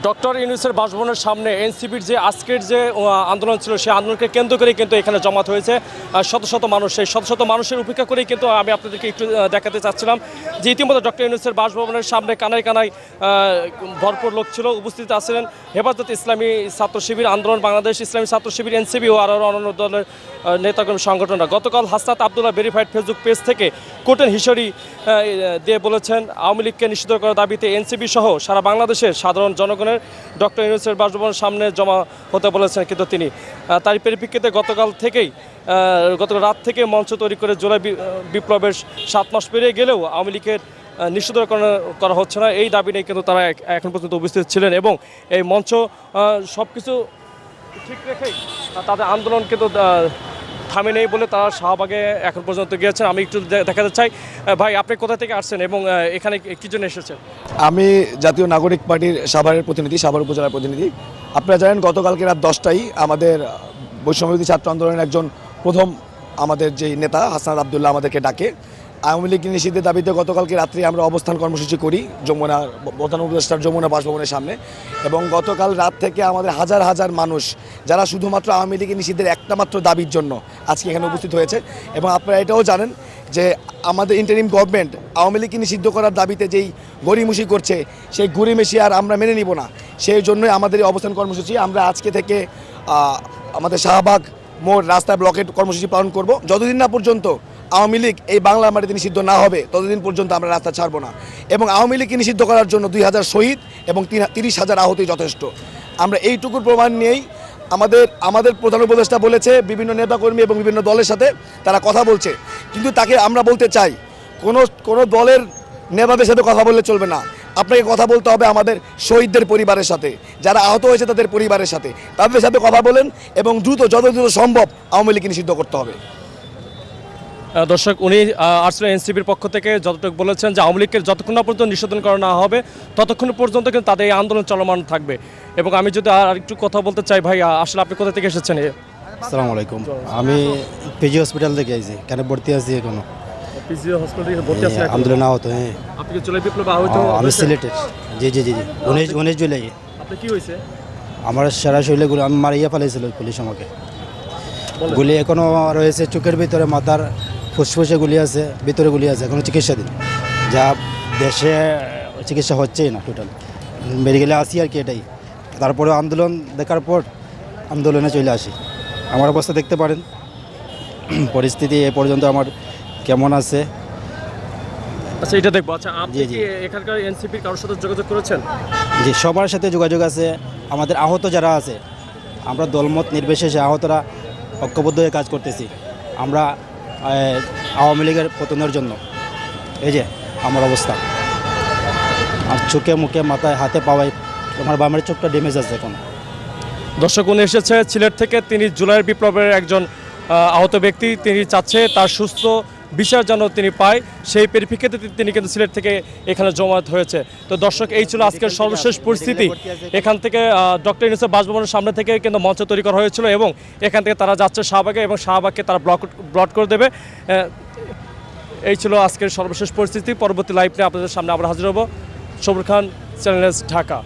Doctor ইউনূসের বাসভবনের সামনে এনসিপির যে আজকের যে আন্দোলন ছিল সেই আন্দোলনকে কেন্দ্র করে কিন্তু এখানে জমাত হয়েছে শত শত মানুষ। সেই শত শত মানুষের উপেক্ষা করেই কিন্তু আমি আপনাদেরকে একটু দেখাতে চাচ্ছিলাম যে ইতিমধ্যে ডক্টর ইউনূসের বাসভবনের সামনে কানায় কানায় ভরপুর লোক ছিল। উপস্থিত আছিলেন হেফাজত ইসলামী ছাত্র শিবির, আন্দোলন বাংলাদেশ ইসলামী ছাত্র শিবির, এনসিপি ও আরও অন্যান্য দলের নেতাকর্মী সংগঠনরা। গতকাল Hasnat Abdullah verified Facebook page থেকে কোর্টের হিসরি দিয়ে বলেছেন আওয়ামী লীগকে নিষিদ্ধ করার দাবিতে এনসিপি সহ সারা বাংলাদেশের সাধারণ জনগণের ডক্টর ইউনূসের বাসভবনের সামনে জমা হতে বলেছেন। কিন্তু তিনি তার পরিপ্রেক্ষিতে গতকাল রাত থেকে মঞ্চ তৈরি করে জুলাই বিপ্লবের 7 মাস পেরিয়ে গেলেও আওয়ামী লীগের নিষিদ্ধ করা হচ্ছে না, এই দাবি নিয়ে কিন্তু তারা এখন পর্যন্ত উপস্থিত ছিলেন এবং এই মঞ্চ সব কিছু ঠিক রেখেই তাদের আন্দোলন কিন্তু থামে নেই বলে তারা শাহবাগে এখন পর্যন্ত গিয়েছেন। আমি একটু দেখাতে চাই, ভাই আপনি কোথা থেকে আসছেন এবং এখানে কি জন্য এসেছেন? আমি জাতীয় নাগরিক পার্টির সাভারের প্রতিনিধি, সাভার উপজেলার প্রতিনিধি। আপনারা জানেন গতকালকে রাত 10টায় আমাদের বৈষম্যবিরোধী ছাত্র আন্দোলনের একজন প্রথম আমাদের যে নেতা হাসনাত আবদুল্লাহ আমাদেরকে ডাকে আওয়ামী লীগ নিষিদ্ধের দাবিতে গতকালকে রাত্রে আমরা অবস্থান কর্মসূচি করি যমুনা প্রধান উপদেষ্টার যমুনা বাসভবনের সামনে। এবং গতকাল রাত থেকে আমাদের হাজার হাজার মানুষ যারা শুধুমাত্র আওয়ামী লীগের নিষিদ্ধের একটা মাত্র দাবির জন্য আজকে এখানে উপস্থিত হয়েছে। এবং আপনারা এটাও জানেন যে আমাদের ইন্টারিম গভর্নমেন্ট আওয়ামী লীগকে নিষিদ্ধ করার দাবিতে যেই গড়িমসি করছে সেই গড়িমসি আর আমরা মেনে নিব না। সেই জন্যই আমাদের এই অবস্থান কর্মসূচি। আমরা আজকে থেকে আমাদের শাহবাগ মোড় রাস্তায় ব্লকেট কর্মসূচি পালন করব। যতদিন না পর্যন্ত আওয়ামী লীগ এই বাংলার মাটিতে নিষিদ্ধ না হবে ততদিন পর্যন্ত আমরা রাস্তা ছাড়ব না। এবং আওয়ামী লীগকে নিষিদ্ধ করার জন্য 2000 শহীদ এবং 30,000 আহতই যথেষ্ট। আমরা এইটুকুর প্রমাণ নিয়েই আমাদের প্রধান উপদেষ্টা বলেছে বিভিন্ন নেতাকর্মী এবং বিভিন্ন দলের সাথে তারা কথা বলছে, কিন্তু তাকে আমরা বলতে চাই কোনো দলের নেতাদের সাথে কথা বললে চলবে না। আপনাকে কথা বলতে হবে আমাদের শহীদদের পরিবারের সাথে, যারা আহত হয়েছে তাদের পরিবারের সাথে, তাদের সাথে কথা বলেন এবং যত দ্রুত সম্ভব আওয়ামী লীগকে নিষিদ্ধ করতে হবে। দর্শক, উনি আসলে এনসিপির পক্ষ থেকে যতটুকু বলেছেন যে আওয়ামী লীগের যতক্ষণ না পর্যন্ত নিষেধন করা না হবে ততক্ষণ পর্যন্ত কিন্তু তাদের এই আন্দোলন চলমান থাকবে। এবং আমি যদি আর একটু কথা বলতে চাই, ভাই আসলে আপনি কোথা থেকে এসেছেন? আসসালামু আলাইকুম, আমি পিজি হসপিটাল থেকে আইছি, এখানে ভর্তি আছি এখনো। পিজি হসপিটালে ভর্তি আছেন? আন্দোলন আহত। হ্যাঁ, আপনি কি জুলাই বিপ্লবে আহত? আমি সিলেটের। জি 19 জুলাই। আপনি কি হয়েছে? আমার সারা শরীরে গুলি, আমি মারিয়া ফেলেছিল পুলিশ আমাকে। গুলি এখনো রয়েছে চোখের ভিতরে, মাথার ফুসফুসে গুলি আছে, ভিতরে গুলি আছে, এখনো চিকিৎসাধীন। যা দেশে চিকিৎসা হচ্ছেই না, টোটাল মেডিকেলে আসি আর কি, এটাই। তারপরে আন্দোলন দেখার পর আন্দোলনে চলে আসি। আমার অবস্থা দেখতে পারেন, পরিস্থিতি এ পর্যন্ত আমার কেমন আছে। আচ্ছা, এটা দেখবো। আচ্ছা, আপনি কি এখানকার এনসিপির কারোর সাথে যোগাযোগ করেছেন? জি, সবার সাথে যোগাযোগ আছে। আমাদের আহত যারা আছে, আমরা দলমত নির্বিশেষে আহতরা ঐক্যবদ্ধ হয়ে কাজ করতেছি আমরা আওয়ামী লীগের পতনের জন্য। এই যে আমার অবস্থা, আর চোখে মুখে মাথায় হাতে পাওয়ায় আমার বামের চোখটা ড্যামেজ আছে এখন। দর্শক, উনি এসেছে সিলেট থেকে। তিনি জুলাই বিপ্লবের একজন আহত ব্যক্তি। তিনি চাচ্ছে তার সুস্থ বিচার যেন তিনি পায়, সেই পরিপ্রেক্ষিতে তিনি কিন্তু সিলেট থেকে এখানে জমায়েত হয়েছে। তো দর্শক, এই ছিল আজকের সর্বশেষ পরিস্থিতি। এখান থেকে ডক্টর ইউনূসের বাসভবনের সামনে থেকে কিন্তু মঞ্চ তৈরি করা হয়েছিল এবং এখান থেকে তারা যাচ্ছে শাহবাগে এবং শাহবাগকে তারা ব্লক করে দেবে। এই ছিল আজকের সর্বশেষ পরিস্থিতি। পরবর্তী লাইভ নিয়ে আপনাদের সামনে আবার হাজির হব। সবুর খান, চ্যানেল, ঢাকা।